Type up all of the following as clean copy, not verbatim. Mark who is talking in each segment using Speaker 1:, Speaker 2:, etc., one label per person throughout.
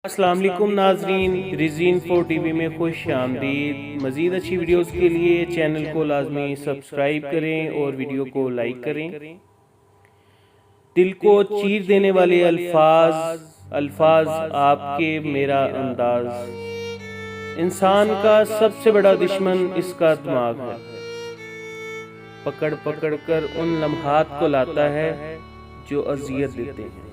Speaker 1: अस्सलाम वालेकुम नाजरीन, रिज़ीन 4 टीवी में खुश आमदीद। मज़ीद अच्छी वीडियोस के लिए चैनल को लाजमी सब्सक्राइब करें और वीडियो को लाइक करें। दिल को चीर देने वाले अल्फाज आपके मेरा अंदाज। इंसान का सबसे बड़ा दुश्मन इसका दिमाग है। पकड़ पकड़ कर उन लम्हात को लाता है जो अजियत देते हैं।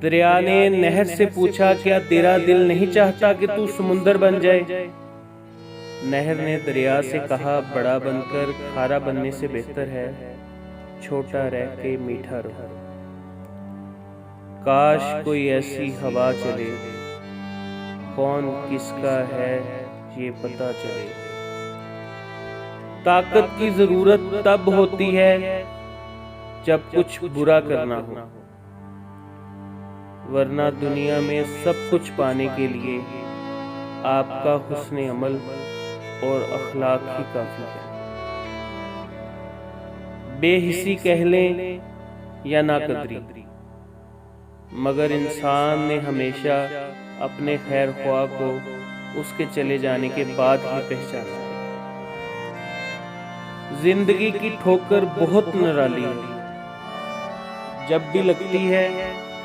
Speaker 1: दरिया ने नहर से पूछा, क्या तेरा दिल नहीं चाहता कि तू समुंदर बन जाए? नहर ने दरिया से कहा, बड़ा बनकर खारा बनने से बेहतर है छोटा रह के मीठा रहो। काश कोई ऐसी हवा चले, कौन किसका है ये पता चले। ताकत की जरूरत तब होती है जब कुछ बुरा करना हो, वरना दुनिया में सब कुछ पाने के लिए आपका हुस्न अमल और अखलाक ही काफी है। बेहिसी कह लें या नाकदरी, मगर इंसान ने हमेशा अपने खैर ख्वाह को उसके चले जाने के बाद ही पहचाना। जिंदगी की ठोकर बहुत निराली है, जब भी लगती है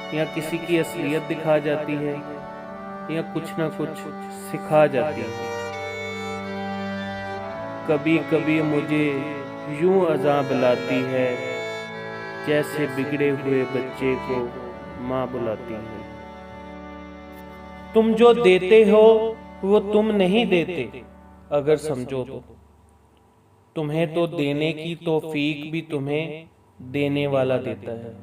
Speaker 1: या किसी की असलियत दिखा जाती है या कुछ ना कुछ सिखा जाती है। कभी कभी मुझे यूं अज़ां बुलाती है जैसे बिगड़े हुए बच्चे को माँ बुलाती है। तुम जो देते हो वो तुम नहीं देते, अगर समझो तो। तुम्हें तो देने की तौफीक भी तुम्हें देने वाला देता है।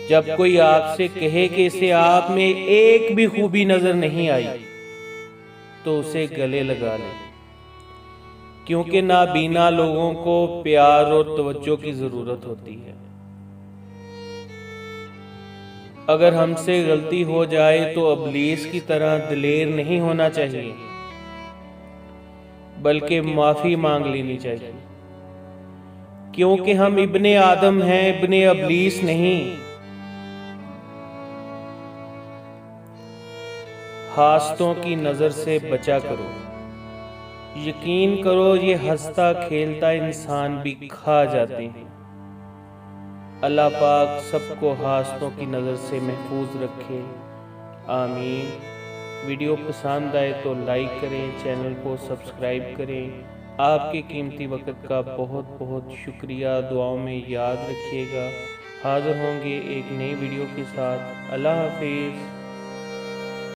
Speaker 1: जब कोई आपसे कहे कि इसे आप में एक भी खूबी नजर नहीं आई, तो उसे गले लगा ले, क्योंकि नाबीना लोगों को प्यार और तवज्जो की जरूरत होती है। अगर हमसे गलती हो जाए तो अबलीस की तरह दिलेर नहीं होना चाहिए, बल्कि माफी मांग लेनी चाहिए, क्योंकि हम इब्ने आदम हैं, इब्ने अबलीस नहीं। हासतों की नजर से बचा करो, यकीन करो ये हंसता खेलता इंसान भी खा जाते हैं। अल्लाह पाक सबको हासतों की नजर से महफूज रखे, आमीन। वीडियो पसंद आए तो लाइक करें, चैनल को सब्सक्राइब करें। आपके कीमती वक्त का बहुत बहुत शुक्रिया। दुआओं में याद रखिएगा। हाजिर होंगे एक नई वीडियो के साथ। अल्लाह हाफिज़।